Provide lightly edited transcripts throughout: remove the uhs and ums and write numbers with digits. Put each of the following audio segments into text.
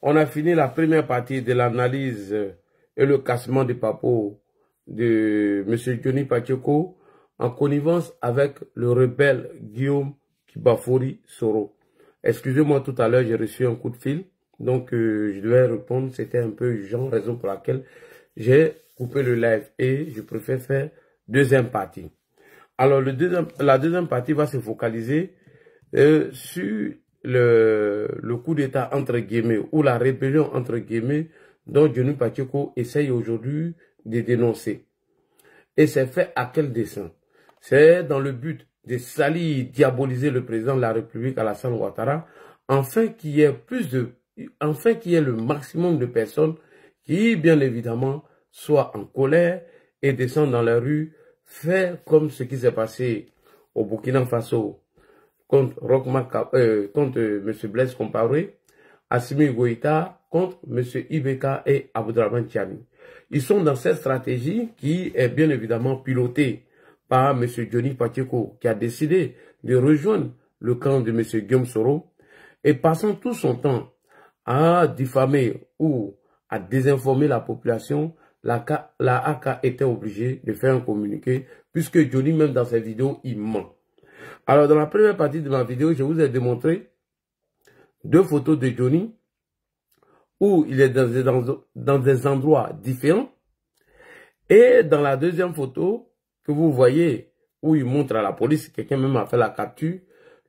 On a fini la première partie de l'analyse et le cassement des papos de M. Johnny Pacheco en connivence avec le rebelle Guillaume Kibafori Soro. Excusez-moi, tout à l'heure, j'ai reçu un coup de fil, donc je devais répondre, c'était un peu urgent, raison pour laquelle j'ai coupé le live et je préfère faire deuxième partie. Alors, la deuxième partie va se focaliser sur le coup d'État entre guillemets ou la rébellion entre guillemets dont Johnny Pacheco essaye aujourd'hui de dénoncer. Et c'est fait à quel dessein? C'est dans le but de salir, diaboliser le président de la République Alassane Ouattara, afin qu'il y ait le maximum de personnes qui, bien évidemment, soient en colère et descendent dans la rue, faire comme ce qui s'est passé au Burkina Faso contre M. Blaise Compaoré, Assimi Goïta contre M. Ibeka et Abdourahmane Tiani. Ils sont dans cette stratégie qui est bien évidemment pilotée par M. Johnny Pacheco, qui a décidé de rejoindre le camp de M. Guillaume Soro et passant tout son temps à diffamer ou à désinformer la population, la AK était obligée de faire un communiqué puisque Johnny, même dans ses vidéos, il ment. Alors, dans la première partie de ma vidéo, je vous ai démontré deux photos de Johnny où il est dans des endroits différents. Et dans la deuxième photo que vous voyez, où il montre à la police, quelqu'un même a fait la capture,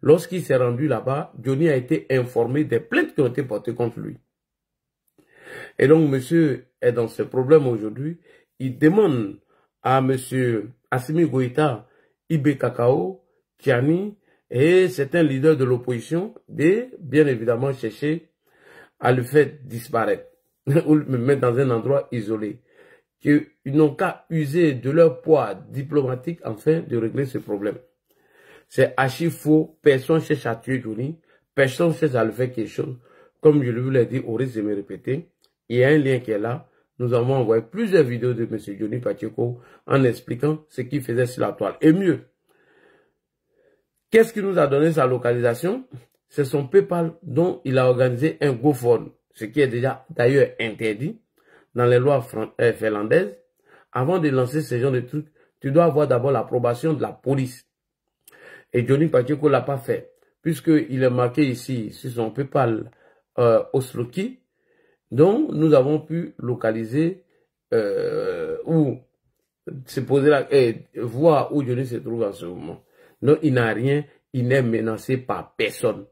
lorsqu'il s'est rendu là-bas, Johnny a été informé des plaintes qui ont été portées contre lui. Et donc, monsieur est dans ce problème aujourd'hui. Il demande à monsieur Assimi Goïta, Ibeka Kakao, Tiani et certains leaders de l'opposition de, bien évidemment, chercher à le faire disparaître ou le mettre dans un endroit isolé. Qu'ils n'ont qu'à user de leur poids diplomatique afin de régler ce problème. C'est archi faux. Personne ne cherche à tuer Johnny. Personne ne cherche à le faire quelque chose. Comme je vous l'ai dit, au risque de me répéter, il y a un lien qui est là. Nous avons envoyé plusieurs vidéos de M. Johnny Pacheco en expliquant ce qu'il faisait sur la toile. Et mieux, qu'est-ce qui nous a donné sa localisation? C'est son PayPal dont il a organisé un GoFund, ce qui est déjà d'ailleurs interdit dans les lois finlandaises. Avant de lancer ce genre de trucs, tu dois avoir d'abord l'approbation de la police. Et Johnny Pacheco ne l'a pas fait, puisqu'il est marqué ici sur son PayPal Osloki, dont nous avons pu localiser ou se poser voir où Johnny se trouve en ce moment. Non, il n'a rien, il n'est menacé par personne.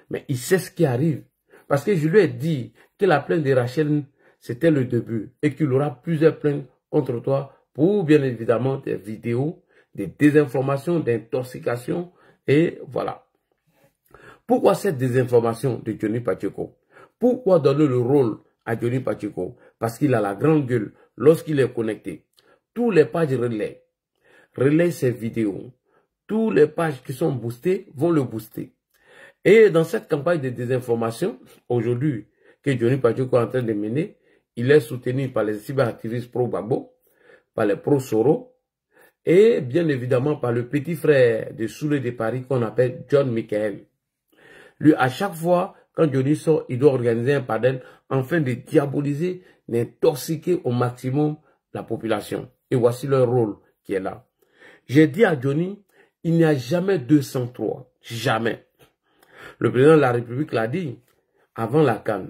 Mais il sait ce qui arrive. Parce que je lui ai dit que la plainte de Rachel, c'était le début. Et qu'il aura plusieurs plaintes contre toi pour, bien évidemment, des vidéos, des désinformations, d'intoxication. Et voilà. Pourquoi cette désinformation de Johnny Pacheco? Pourquoi donner le rôle à Johnny Pacheco? Parce qu'il a la grande gueule lorsqu'il est connecté. Tous les pages relaient ses vidéos. Tous les pages qui sont boostées vont le booster. Et dans cette campagne de désinformation, aujourd'hui, que Johnny Pacheco est en train de mener, il est soutenu par les cyberactivistes pro-Gbagbo, par les pro-Soro, et bien évidemment par le petit frère de Soulé de Paris qu'on appelle John Michael. Lui, à chaque fois, quand Johnny sort, il doit organiser un panel afin de diaboliser, d'intoxiquer au maximum la population. Et voici leur rôle qui est là. J'ai dit à Johnny, il n'y a jamais 203. Jamais. Le président de la République l'a dit avant la CAN.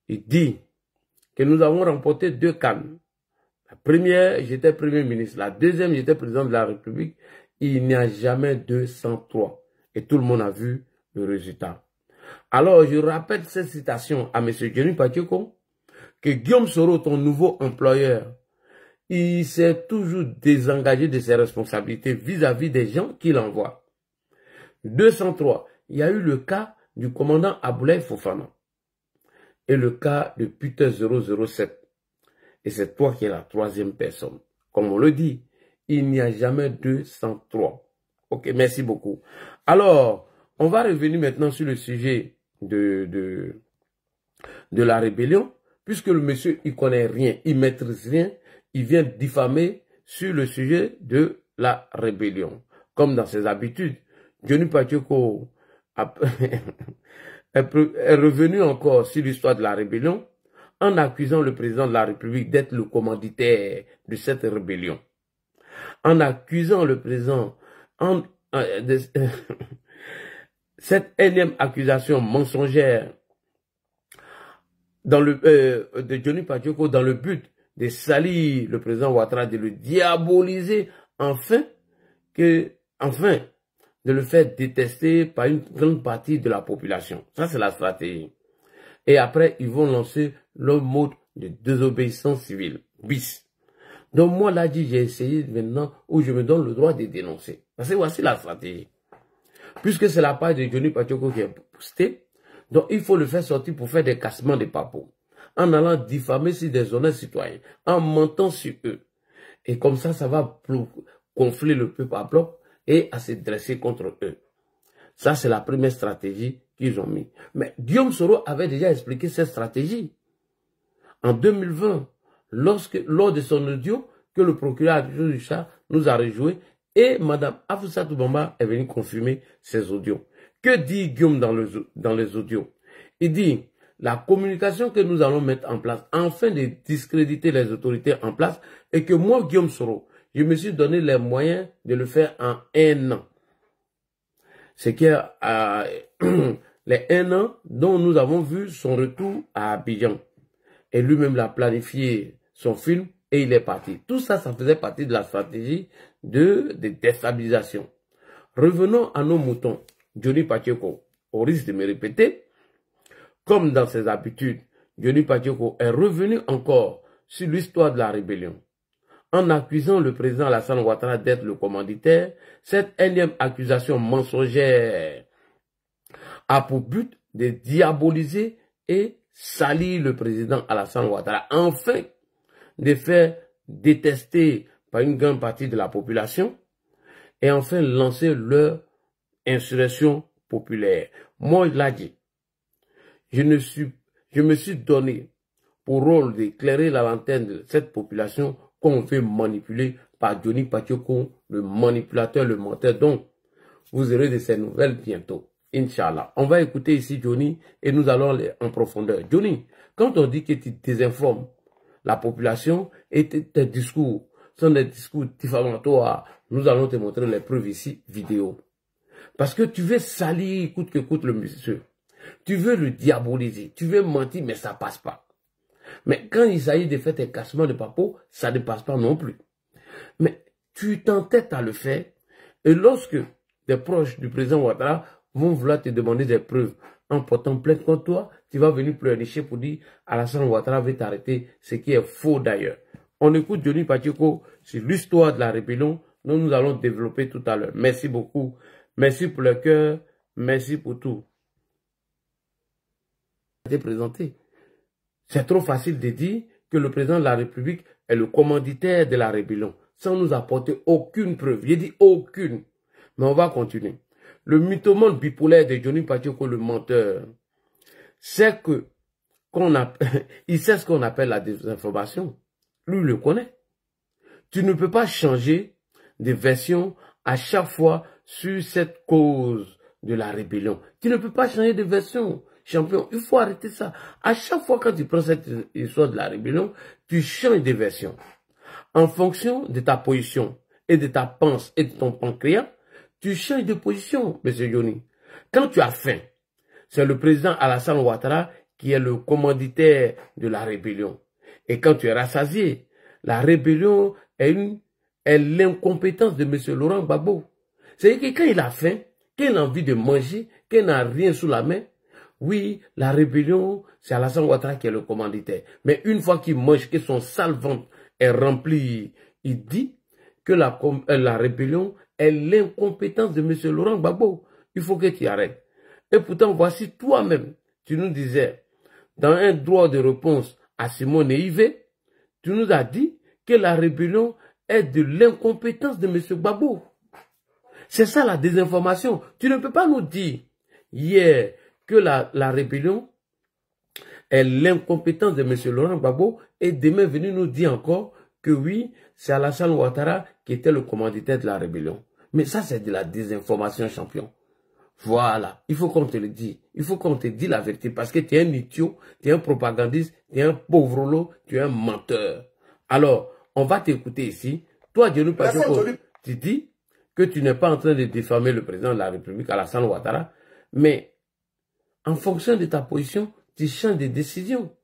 Il dit que nous avons remporté 2 CAN. La première, j'étais Premier ministre. La deuxième, j'étais président de la République. Il n'y a jamais 203. Et tout le monde a vu le résultat. Alors, je rappelle cette citation à M. Johnny Pacheco, que Guillaume Soro, ton nouveau employeur, il s'est toujours désengagé de ses responsabilités vis-à-vis des gens qu'il envoie. 203, il y a eu le cas du commandant Aboulaye Fofana et le cas de Peter 007. Et c'est toi qui es la troisième personne. Comme on le dit, il n'y a jamais 203. Ok, merci beaucoup. Alors, on va revenir maintenant sur le sujet de la rébellion, puisque le monsieur, il connaît rien, il maîtrise rien, il vient diffamer sur le sujet de la rébellion. Comme dans ses habitudes, Johnny Pacheco est revenu encore sur l'histoire de la rébellion en accusant le président de la République d'être le commanditaire de cette rébellion. En accusant le président cette énième accusation mensongère de Johnny Pacheco dans le but de salir le président Ouattara, de le diaboliser, enfin de le faire détester par une grande partie de la population. Ça, c'est la stratégie. Et après, ils vont lancer le mode de désobéissance civile, bis. Donc moi, là, j'ai essayé maintenant où je me donne le droit de dénoncer. Parce que voici la stratégie. Puisque c'est la page de Johnny Pacheco qui est postée, donc il faut le faire sortir pour faire des cassements de papos. En allant diffamer sur des honnêtes citoyens, en mentant sur eux. Et comme ça, ça va gonfler le peuple à bloc et à se dresser contre eux. Ça, c'est la première stratégie qu'ils ont mis. Mais Guillaume Soro avait déjà expliqué cette stratégie. En 2020, lors de son audio, que le procureur du Chat nous a rejoué, et Mme Afousatou Bamba est venue confirmer ces audios. Que dit Guillaume dans les audios? Il dit, la communication que nous allons mettre en place, afin de discréditer les autorités en place, et que moi, Guillaume Soro, je me suis donné les moyens de le faire en 1 an. C'est que les 1 an dont nous avons vu son retour à Abidjan. Et lui-même l'a planifié son film et il est parti. Tout ça, ça faisait partie de la stratégie de déstabilisation. Revenons à nos moutons. Johnny Pacheco, au risque de me répéter, comme dans ses habitudes, Johnny Pacheco est revenu encore sur l'histoire de la rébellion. En accusant le président Alassane Ouattara d'être le commanditaire, cette énième accusation mensongère a pour but de diaboliser et salir le président Alassane Ouattara, enfin de faire détester par une grande partie de la population et enfin lancer leur insurrection populaire. Moi, il l'a dit, je me suis donné pour rôle d'éclairer la lanterne de cette population qu'on veut manipuler par Johnny Pacheco, le manipulateur, le menteur. Donc, vous aurez de ces nouvelles bientôt. Inch'Allah. On va écouter ici Johnny et nous allons aller en profondeur. Johnny, quand on dit que tu désinformes la population et tes discours sont des discours diffamatoires, nous allons te montrer les preuves ici, vidéo. Parce que tu veux salir coûte que coûte le monsieur. Tu veux le diaboliser. Tu veux mentir, mais ça passe pas. Mais quand il s'agit de faire tes cassements de papeau, ça ne passe pas non plus. Mais tu t'entêtes à le faire. Et lorsque des proches du président Ouattara vont vouloir te demander des preuves en portant plainte contre toi, tu vas venir pleurnicher pour dire Alassane Ouattara veut t'arrêter, ce qui est faux d'ailleurs. On écoute Johnny Pacheco sur l'histoire de la rébellion dont nous allons développer tout à l'heure. Merci beaucoup. Merci pour le cœur. Merci pour tout. Présenté. C'est trop facile de dire que le président de la République est le commanditaire de la rébellion, sans nous apporter aucune preuve. J'ai dit aucune. Mais on va continuer. Le mythomane bipolaire de Johnny Pacheco, le menteur, c'est que il sait ce qu'on appelle la désinformation. Lui, il le connaît. Tu ne peux pas changer de version à chaque fois sur cette cause de la rébellion. Tu ne peux pas changer de version. Champion, il faut arrêter ça. À chaque fois quand tu prends cette histoire de la rébellion, tu changes de version. En fonction de ta position et de ta pensée et de ton pancréas, tu changes de position, M. Johnny. Quand tu as faim, c'est le président Alassane Ouattara qui est le commanditaire de la rébellion. Et quand tu es rassasié, la rébellion est l'incompétence de M. Laurent Gbagbo. C'est-à-dire que quand il a faim, quand il a envie de manger, quand il n'a rien sous la main, oui, la rébellion, c'est Alassane Ouattara qui est le commanditaire. Mais une fois qu'il mange, que son sale ventre est rempli, il dit que la rébellion est l'incompétence de M. Laurent Gbagbo. Il faut que tu arrêtes. Et pourtant, voici toi-même, tu nous disais, dans un droit de réponse à Simone Yves, tu nous as dit que la rébellion est de l'incompétence de M. Gbagbo. C'est ça la désinformation. Tu ne peux pas nous dire hier que la rébellion est l'incompétence de M. Laurent Gbagbo et demain venir nous dire encore que oui, c'est Alassane Ouattara qui était le commanditaire de la rébellion. Mais ça, c'est de la désinformation, champion. Voilà, il faut qu'on te le dise. Il faut qu'on te dise la vérité parce que tu es un idiot, tu es un propagandiste, tu es un pauvrolo, tu es un menteur. Alors, on va t'écouter ici. Toi, Dionou Pachoko, tu dis que tu n'es pas en train de diffamer le président de la République, Alassane Ouattara, mais en fonction de ta position, tu changes de décision.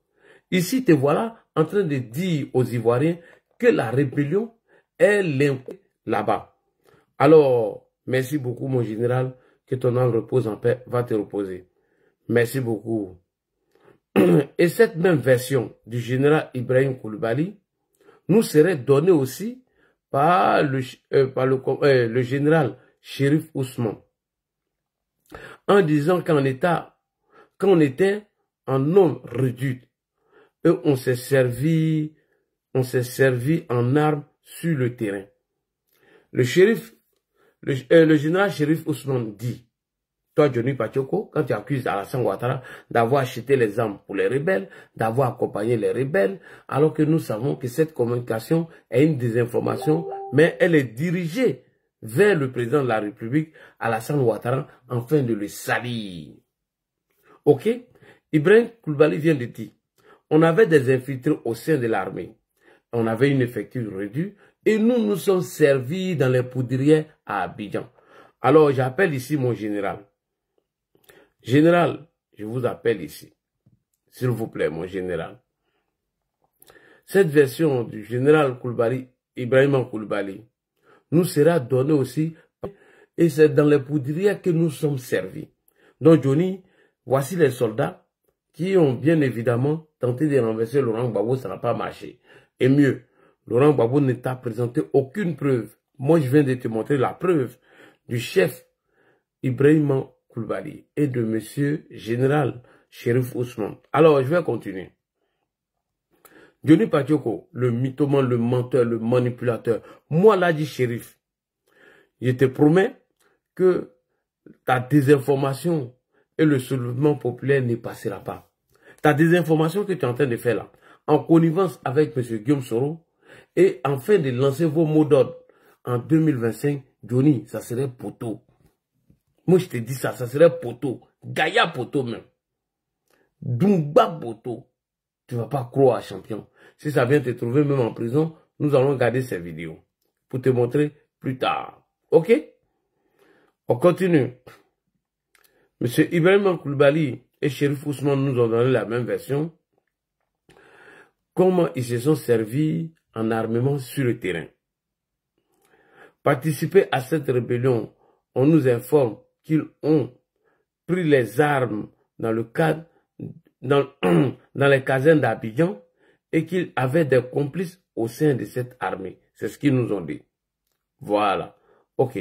Ici, te voilà en train de dire aux Ivoiriens que la rébellion est l'impôt là-bas. Alors, merci beaucoup, mon général. Que ton âme repose en paix, va te reposer. Merci beaucoup. Et cette même version du général Ibrahim Koulibaly nous serait donnée aussi par le général Chérif Ousmane, en disant qu'on était en homme réduit. Et on s'est servi en armes sur le terrain. Le général Chérif Ousmane dit, toi, Johnny Pachoko, quand tu accuses Alassane Ouattara d'avoir acheté les armes pour les rebelles, d'avoir accompagné les rebelles, alors que nous savons que cette communication est une désinformation, mais elle est dirigée vers le président de la République, Alassane Ouattara, afin de le salir. Ok? Ibrahim Koulibaly vient de dire, on avait des infiltrés au sein de l'armée. On avait une effectif réduite et nous nous sommes servis dans les poudrières à Abidjan. Alors, j'appelle ici mon général. Général, je vous appelle ici. S'il vous plaît, mon général. Cette version du général Koulibaly, Ibrahim Koulibaly, nous sera donnée aussi. Et c'est dans les poudrières que nous sommes servis. Donc, Johnny, voici les soldats qui ont bien évidemment tenté de renverser Laurent Gbagbo, ça n'a pas marché. Et mieux, Laurent Gbagbo ne t'a présenté aucune preuve. Moi, je viens de te montrer la preuve du chef Ibrahim Koulibaly et de monsieur général Chérif Ousmane. Alors, je vais continuer. Johnny Pachoko, le mythomane, le menteur, le manipulateur, moi là dit Chérif, je te promets que ta désinformation et le soulèvement populaire ne passera pas. Ta désinformation que tu es en train de faire là, en connivence avec M. Guillaume Soro, et afin de lancer vos mots d'ordre en 2025, Johnny, ça serait poteau. Moi, je te dis ça, ça serait poteau. Gaïa poteau même. Dumba poteau. Tu ne vas pas croire à champion. Si ça vient te trouver même en prison, nous allons garder ces vidéos pour te montrer plus tard. Ok? On continue. Monsieur Ibrahim Koulibaly et Chérif Ousmane nous ont donné la même version. Comment ils se sont servis en armement sur le terrain. Participer à cette rébellion, on nous informe qu'ils ont pris les armes dans le cadre, dans les casernes d'Abidjan et qu'ils avaient des complices au sein de cette armée. C'est ce qu'ils nous ont dit. Voilà. Ok.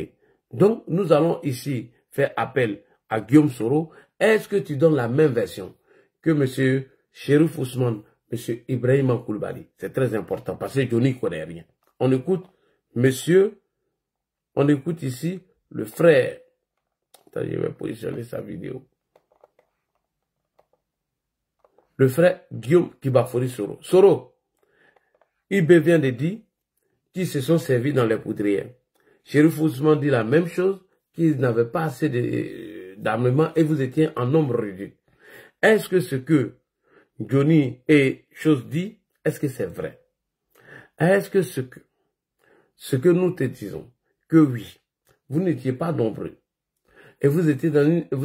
Donc, nous allons ici faire appel à Guillaume Soro. Est-ce que tu donnes la même version que M. Chérif Ousmane, M. Ibrahim Koulibaly? C'est très important parce que Johnny ne connaît rien. On écoute on écoute ici le frère. Attends, je vais positionner sa vidéo. Le frère Guillaume Kibafori Soro. Soro, IB vient de dire qu'ils se sont servis dans les poudrières. Chérif Ousmane dit la même chose, qu'ils n'avaient pas assez d'armement et vous étiez en nombre réduit. Est-ce que ce que Johnny et chose dit, est-ce que c'est vrai? Est-ce que ce que nous te disons, que oui, vous n'étiez pas nombreux et vous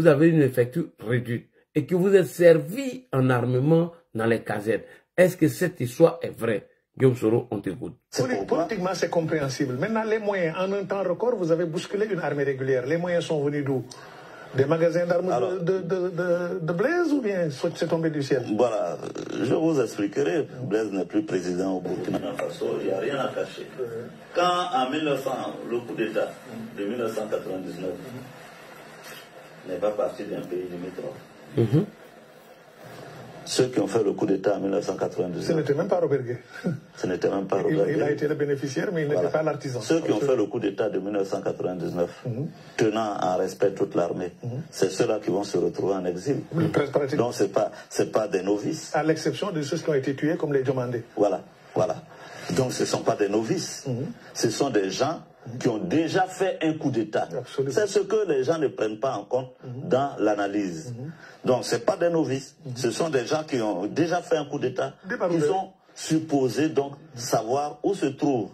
avez une effectif réduite et que vous êtes servi en armement dans les casernes. Est-ce que cette histoire est vraie? Guillaume Soro, on t'écoute. Politiquement, c'est compréhensible. Maintenant, les moyens, en un temps record, vous avez bousculé une armée régulière. Les moyens sont venus d'où? Des magasins d'armes de Blaise ou bien c'est tombé du ciel? Voilà, je vous expliquerai. Blaise n'est plus président au Burkina Faso, il n'y a rien à cacher. Quand en 1900, le coup d'État de 1999 n'est pas parti d'un pays limitrophe. Ceux qui ont fait le coup d'État en 1999. Ce n'était même pas Robert Gué. Ce n'était même pas Robert Gué. Il a été le bénéficiaire, mais il n'était pas l'artisan. Ceux qui ont fait le coup d'État de 1999, tenant en respect toute l'armée, c'est ceux-là qui vont se retrouver en exil. Donc c'est pas des novices. À l'exception de ceux qui ont été tués comme les Diomandés. Voilà, voilà. Donc ce ne sont pas des novices. Ce sont des gens qui ont déjà fait un coup d'État. C'est ce que les gens ne prennent pas en compte dans l'analyse. Donc, ce n'est pas des novices. Ce sont des gens qui ont déjà fait un coup d'État, qui sont supposés donc savoir où se trouvent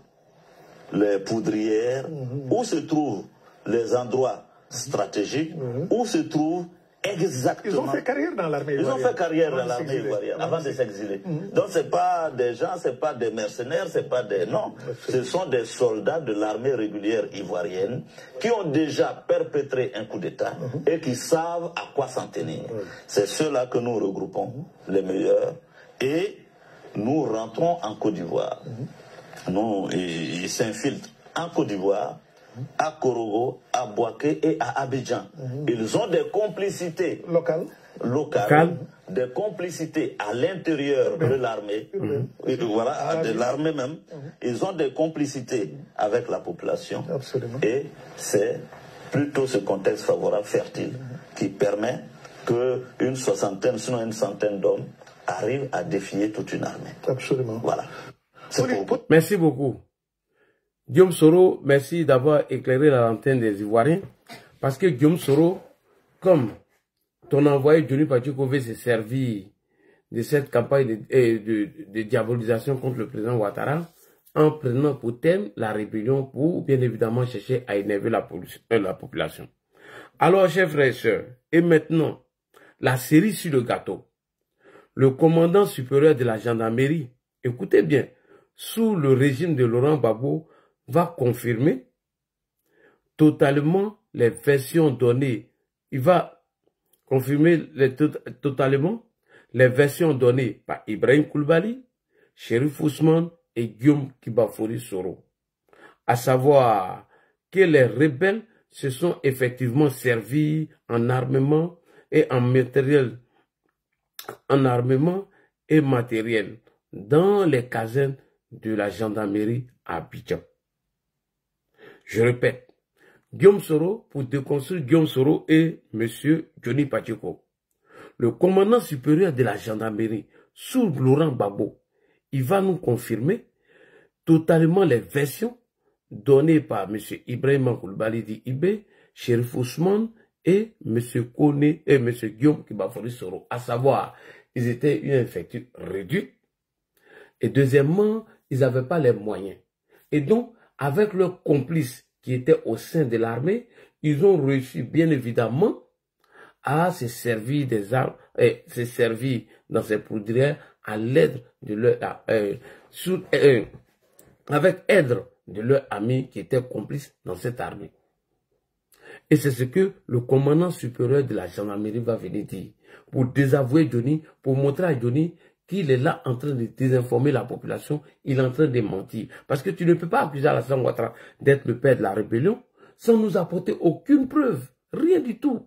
les poudrières, où se trouvent les endroits stratégiques, où se trouvent exactement. Ils ont fait carrière dans l'armée ivoirienne. Ils ont fait carrière dans l'armée ivoirienne avant de s'exiler. Donc ce n'est pas des gens, ce n'est pas des mercenaires, ce n'est pas des... Non, ce sont des soldats de l'armée régulière ivoirienne qui ont déjà perpétré un coup d'État et qui savent à quoi s'en tenir. C'est ceux-là que nous regroupons, les meilleurs, et nous rentrons en Côte d'Ivoire. Ils s'infiltrent en Côte d'Ivoire, à Korogo, à Bouaké et à Abidjan. Ils ont des complicités locales, des complicités à l'intérieur de l'armée, voilà, de l'armée même. Ils ont des complicités avec la population. Et c'est plutôt ce contexte favorable, fertile, qui permet qu'une soixantaine, sinon une centaine d'hommes arrivent à défier toute une armée. Absolument. Voilà. Merci beaucoup. Guillaume Soro, merci d'avoir éclairé la lanterne des Ivoiriens. Parce que Guillaume Soro, comme ton envoyé Johnny Pacheco veut se servir de cette campagne de diabolisation contre le président Ouattara, en prenant pour thème la rébellion pour, bien évidemment, chercher à énerver la population. Alors, chers frères et sœurs, et maintenant, la cerise sur le gâteau. Le commandant supérieur de la gendarmerie, écoutez bien, sous le régime de Laurent Gbagbo, va confirmer totalement les versions données. Il va confirmer totalement les versions données par Ibrahim Koulibaly, Chérif Ousmane et Guillaume Kibafori Soro. À savoir que les rebelles se sont effectivement servis en armement et en matériel, dans les casernes de la gendarmerie à Abidjan. Je répète, Guillaume Soro, pour déconstruire Guillaume Soro et M. Johnny Pacheco, le commandant supérieur de la gendarmerie, sous Laurent Gbagbo, il va nous confirmer totalement les versions données par M. Ibrahim Koulibaly dit Ibé, Chérif Ousmane et M. Kone et M. Guillaume Kibafori Soro, à savoir, ils étaient une effectif réduite et deuxièmement, ils n'avaient pas les moyens. Et donc, avec leurs complices qui étaient au sein de l'armée, ils ont réussi bien évidemment à se servir des armes, et se servir dans ces poudrières à l'aide de leur, avec aide de leurs amis qui étaient complices dans cette armée. Et c'est ce que le commandant supérieur de la gendarmerie va venir dire, pour désavouer Johnny, pour montrer à Johnny qu'il est là en train de désinformer la population, il est en train de mentir. Parce que tu ne peux pas accuser Alassane Ouattara d'être le père de la rébellion sans nous apporter aucune preuve, rien du tout.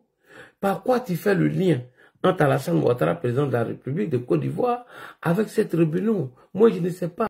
Par quoi tu fais le lien entre Alassane Ouattara, président de la République de Côte d'Ivoire, avec cette rébellion? Moi, je ne sais pas.